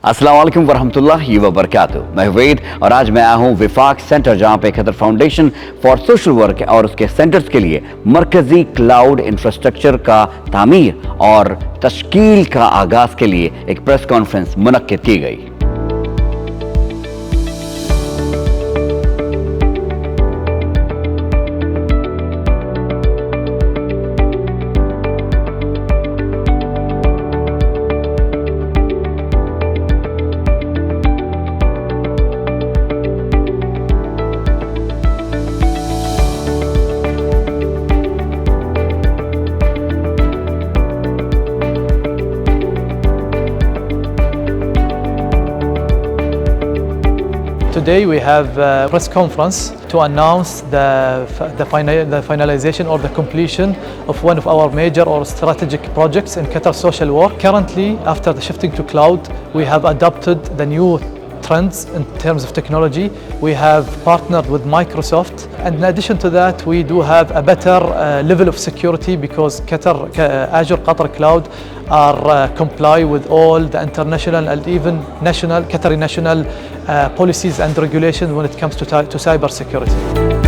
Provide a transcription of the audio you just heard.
अस्सलाम वालेकुम वरहमतुल्लाहि वबरकातुहू। मैं वेद और आज मैं आया हूँ विफाक सेंटर, जहाँ पे खतर फाउंडेशन फॉर सोशल वर्क और उसके सेंटर्स के लिए मरकजी क्लाउड इंफ्रास्ट्रक्चर का तामीर और तश्कील का आगाज के लिए एक प्रेस कॉन्फ्रेंस मुनक्किद की गई। Today we have a press conference to announce the finalization or the completion of one of our major or strategic projects in Qatar social work. Currently, after the shifting to cloud, we have adopted the new trends in terms of technology. We have partnered with Microsoft, and in addition to that, we do have a better level of security because Azure Qatar Cloud are comply with all the international and even national Qatari national policies and regulations when it comes to cyber security.